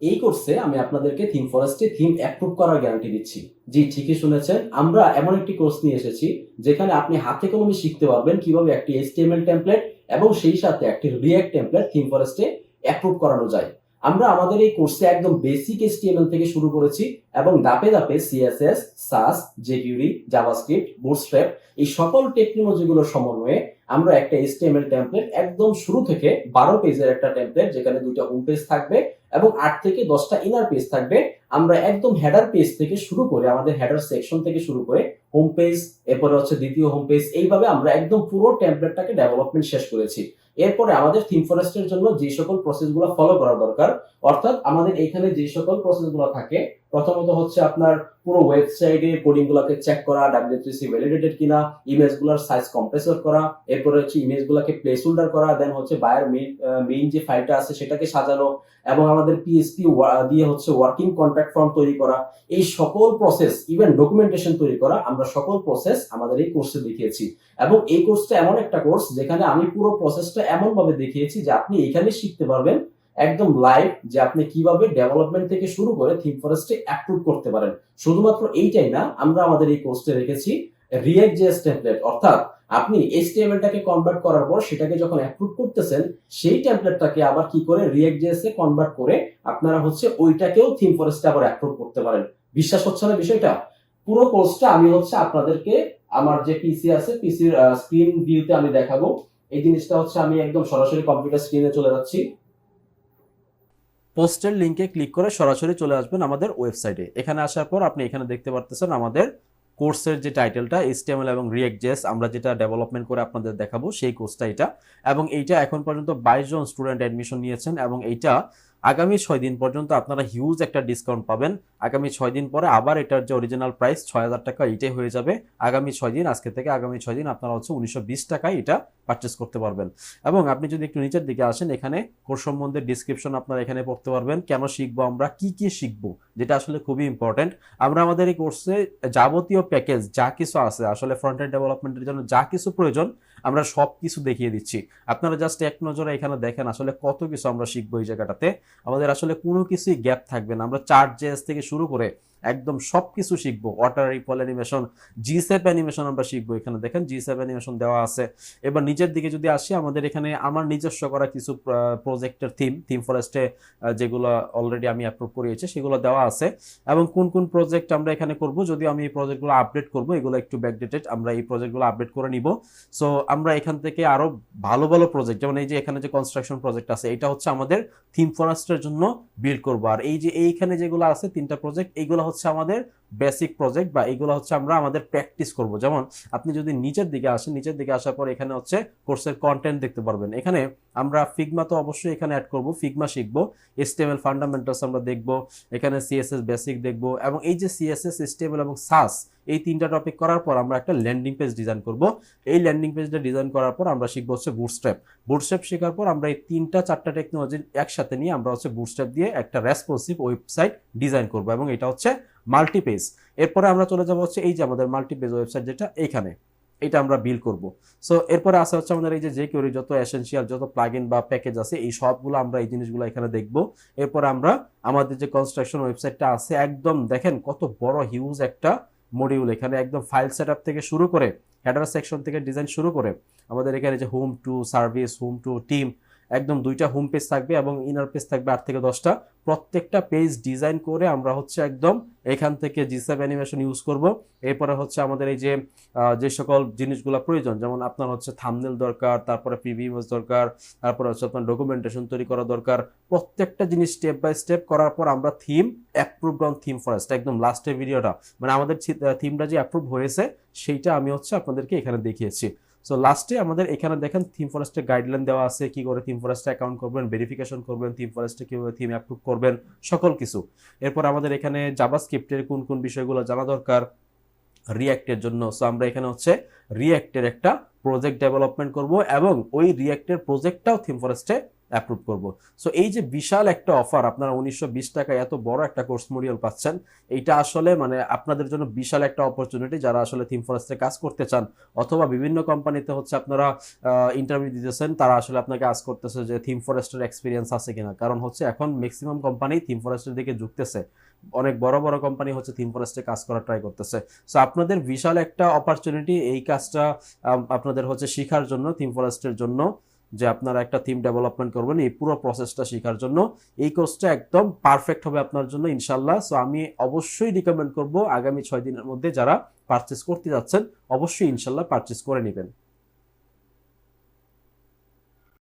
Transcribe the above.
এই কোর্সে আমি আপনাদেরকে থিম ফরেস্টে থিম অ্যাপ্রুভ করার গ্যারান্টি দিচ্ছি। জি, ঠিকই শুনেছেন। আমরা এমন একটি কোর্স নিয়ে এসেছি যেখানে আপনি হাতে কলমে শিখতে পারবেন কিভাবে একটি HTML টেমপ্লেট এবং সেই সাথে একটি React টেমপ্লেট থিম ফরেস্টে অ্যাপ্রুভ করানো যায়। আমরা আমাদের এই কোর্সে একদম বেসিক HTML থেকে শুরু করেছি এবং ধাপে ধাপে CSS, SAS, jQuery, JavaScript, bootstrap এই সকল টেকনোলজিগুলোর সমন্বয়ে আমরা একটা HTML টেমপ্লেট একদম শুরু থেকে 12 পেজের একটা টেমপ্লেট যেখানে 2টা হোম পেজ থাকবে এবং 8 থেকে 10টা ইনার পেজ থাকবে। আমরা একদম হেডার পেজ থেকে শুরু করে আমাদের হেডার সেকশন থেকে শুরু করে হোম পেজ, এরপরে হচ্ছে দ্বিতীয় হোম পেজ, এইভাবে আমরা একদম পুরো টেমপ্লেটটাকে ডেভেলপমেন্ট শেষ করেছি। এরপরে আমাদের থিম ফরেস্টের জন্য যে সকল প্রসেসগুলো ফলো করা দরকার, অর্থাৎ আমাদের এখানে যে সকল প্রসেসগুলো থাকে, প্রথমত হচ্ছে আপনার পুরো ওয়েবসাইটে কোডিংগুলোকে চেক করা, W3C ভ্যালিডেটেড কিনা, ইমেজগুলোর সাইজ কম্প্রেসর করা, এরপরে হচ্ছে ইমেজগুলোকে প্লেস হোল্ডার করা, দেন হচ্ছে বায়ার মেইন যে ফাইলটা আছে সেটাকে সাজানো এবং আমাদের PHP দিয়ে হচ্ছে ওয়ার্কিং কন্ট্রাক্ট ফর্ম তৈরি করা। এই সকল প্রসেস, ইভেন ডকুমেন্টেশন তৈরি করা, আমরা সকল প্রসেস আমাদের এই কোর্সে দেখিয়েছি। এবং এই কোর্সটা এমন একটা কোর্স যেখানে আমি পুরো প্রসেসটা এমন ভাবে দেখিয়েছি যে আপনি এখানে শিখতে পারবেন একদম লাইভ যে আপনি কিভাবে ডেভেলপমেন্ট থেকে শুরু করে থিম ফরেস্টে অ্যাপ্রুভ করতে পারেন। শুধুমাত্র এইটাই না, আমরা আমাদের এই কোর্সে রেখেছি React.js টেমপ্লেট, অর্থাৎ আপনি HTML-টাকে কনভার্ট করার পর সেটাকে যখন অ্যাপ্রুভ করতেছেন সেই টেমপ্লেটটাকে আবার কি করে React.js এ কনভার্ট করে আপনারা হচ্ছে ওইটাকেও থিম ফরেস্টে আবার অ্যাপ্রুভ করতে পারেন। বিশ্বাস হচ্ছে না বিষয়টা? পুরো কোর্সটা আমি হচ্ছে আপনাদেরকে আমার যে পিসি আছে পিসির স্ক্রিন ভিউতে আমি দেখাবো। এই জিনিসটা হচ্ছে আমি একদম সরাসরি কম্পিউটার স্ক্রিনে চলে যাচ্ছি। পোস্টের লিংকে ক্লিক করে সরাসরি চলে আসবেন আমাদের ওয়েবসাইটে। এখানে আসার পর আপনি এখানে দেখতে পারতেছেন আমাদের কোর্সের যে টাইটেলটা HTML এবং React.js আমরা যেটা ডেভেলপমেন্ট করে আপনাদের দেখাবো সেই কোর্সটা এটা। এবং এইটা এখন পর্যন্ত 22 জন স্টুডেন্ট অ্যাডমিশন নিয়েছেন এবং এইটা আগামী 6 দিন পর্যন্ত আপনারা হিউজ একটা ডিসকাউন্ট পাবেন। আগামী 6 দিন পরে আবার এটার যে অরিজিনাল প্রাইস 6000 টাকা এইটাই হয়ে যাবে। আগামী 6 দিন, আজকে থেকে আগামী 6 দিন আপনারা হচ্ছে 1920 টাকায় এটা পারচেস করতে পারবেন। এবং আপনি যদি একটু নিচের দিকে আসেন, এখানে কোর্স সম্বন্ধে ডিসক্রিপশন আপনারা এখানে পড়তে পারবেন, কেন শিখবো আমরা, কি কি শিখবো, যেটা আসলে খুবই ইম্পর্টেন্ট। আমরা আমাদের এই কোর্সে যাবতীয় প্যাকেজ যা কিছু আছে আসলে ফ্রন্ট এন্ড ডেভেলপমেন্টের জন্য যা কিছু প্রয়োজন আমরা সব কিছু দেখিয়ে দিচ্ছি। আপনারা জাস্ট এক নজরে এখানে দেখেন আসলে কত কিছু আমরা শিখবো এই জায়গাটাতে। আমাদের আসলে কোনো কিছুই গ্যাপ থাকবে না। আমরা চার্ট.js থেকে শুরু করে একদম সবকিছু শিখবো। Water ripple animation, G-Shape animation আমরা শিখবো। এখানে দেখেন G-Shape অ্যানিমেশন দেওয়া আছে। এবার নিচের দিকে যদি আসি, আমাদের এখানে আমার নিজস্ব করা কিছু প্রজেক্টের থিম ফরেস্টে যেগুলো অলরেডি আমি অ্যাপ্রুভ করিয়েছি সেগুলো দেওয়া আছে। এবং কোন কোন প্রজেক্ট আমরা এখানে করব, যদিও আমি এই প্রজেক্টগুলো আপডেট করব, এগুলো একটু ব্যাকডেটেড, আমরা এই প্রজেক্টগুলো আপডেট করে নিব। সো আমরা এখান থেকে আরো ভালো ভালো প্রজেক্ট, যেমন এই যে এখানে যে কনস্ট্রাকশন প্রজেক্ট আছে, এটা হচ্ছে আমাদের থিম ফরেস্টের জন্য বিল্ড করবো। আর এই যে এইখানে যেগুলো আছে 3টা প্রজেক্ট, এইগুলো হচ্ছে আমাদের বেসিক প্রজেক্ট বা এইগুলো হচ্ছে আমরা আমাদের প্র্যাকটিস করব। যেমন আপনি যদি নিচের দিকে আসেন, নিচের দিকে আসার পর এখানে হচ্ছে কোর্সের কন্টেন্ট দেখতে পারবেন। এখানে আমরা ফিগমা তো অবশ্যই এখানে অ্যাড করব, ফিগমা শিখবো, HTML ফান্ডামেন্টালস আমরা দেখব, এখানে CSS বেসিক দেখব এবং এই যে CSS, HTML এবং SAS এই 3টা টপিক করার পর আমরা একটা ল্যান্ডিং পেজ ডিজাইন করব। এই ল্যান্ডিং পেজটা ডিজাইন করার পর আমরা শিখবো হচ্ছে বুটস্ট্র্যাপ শেখার পর আমরা এই 3টা-4টা টেকনোলজি একসাথে নিয়ে আমরা হচ্ছে বুটস্ট্র্যাপ দিয়ে একটা রেসপন্সিভ ওয়েবসাইট ডিজাইন করব এবং এটা হচ্ছে মাল্টিপেজ। এরপরে আমরা চলে যাব হচ্ছে এই যে আমাদের মাল্টিপেজ ওয়েবসাইট যেটা এইখানে, এটা আমরা বিল্ড করব। সো এরপরে আসা হচ্ছে আমাদের এই যে jQuery যত এসেনশিয়াল যত প্লাগইন বা প্যাকেজ আছে এই সবগুলো আমরা এই জিনিসগুলো এখানে দেখব। এরপর আমরা আমাদের যে কনস্ট্রাকশন ওয়েবসাইটটা আছে, একদম দেখেন কত বড় হিউজ একটা মডিউল। এখানে একদম ফাইল সেটআপ থেকে শুরু করে হেডার সেকশন থেকে ডিজাইন শুরু করে আমাদের এখানে যে home to service, home to team, একদম 2টা হোম পেজ থাকবে এবং ইনার পেজ থাকবে 8 থেকে 10টা। প্রত্যেকটা পেজ ডিজাইন করে আমরা হচ্ছে একদম এখান থেকে G-Shape অ্যানিমেশন ইউজ করব। এরপরে হচ্ছে আমাদের এই যে সকল জিনিসগুলো প্রয়োজন, যেমন আপনার হচ্ছে থাম্বনেল দরকার, তারপরে প্রিভিউ ইমেজ দরকার, তারপরে হচ্ছে আপনার ডকুমেন্টেশন তৈরি করা দরকার। প্রত্যেকটা জিনিস স্টেপ বাই স্টেপ করার পর আমরা theme approved on theme forest, একদম লাস্টের ভিডিওটা মানে আমাদের থিমটা যে অ্যাপ্রুভ হয়েছে সেইটা আমি হচ্ছে আপনাদেরকে এখানে দেখিয়েছি। সো লাস্টে আমাদের এখানে দেখেন থিম ফরেস্টের গাইডলাইন দেওয়া আছে, কি করে থিম ফরেস্টে অ্যাকাউন্ট করবেন, ভেরিফিকেশন করবেন, থিম ফরেস্টে কিভাবে থিম অ্যাপ্রুভ করবেন, সকল কিছু। এরপর আমাদের এখানে জাভাস্ক্রিপ্টের কোন কোন বিষয়গুলো জানা দরকার রিঅ্যাক্টের জন্য। সো আমরা এখানে হচ্ছে রিঅ্যাক্টের একটা প্রজেক্ট ডেভেলপমেন্ট করব এবং ওই রিঅ্যাক্টের প্রজেক্টটাও থিম ফরেস্টে অ্যাপ্রুভ করব। সো এই যে বিশাল একটা অফার, আপনারা 1920 টাকায় এত বড় একটা কোর্স মডিউল পাচ্ছেন, এইটা আসলে মানে আপনাদের জন্য বিশাল একটা অপরচুনিটি, যারা আসলে থিম ফরেস্টে কাজ করতে চান অথবা বিভিন্ন কোম্পানিতে হচ্ছে আপনারা ইন্টারভিউ দিতেছেন, তারা আসলে আপনাকে আজ করতেছে যে থিম ফরেস্টের এক্সপিরিয়েন্স আছে কিনা। কারণ হচ্ছে এখন ম্যাক্সিমাম কোম্পানি থিম ফরেস্টের দিকে ঝুঁকতেছে, অনেক বড় বড় কোম্পানি হচ্ছে থিম ফরেস্টে কাজ করার ট্রাই করতেছে। সো আপনাদের বিশাল একটা অপরচুনিটি এই কাজটা আপনাদের হচ্ছে শেখার জন্য, থিম ফরেস্টের জন্য, যে আপনারা একটা থিম ডেভেলপমেন্ট করবেন, এই পুরো প্রসেসটা শেখার জন্য এই কোর্সটা একদম পারফেক্ট হবে আপনার জন্য ইনশাল্লাহ। সো আমি অবশ্যই রিকমেন্ড করব আগামী 6 দিনের মধ্যে যারা পারচেস করতে যাচ্ছেন অবশ্যই ইনশাল্লাহ পারচেস করে নেবেন।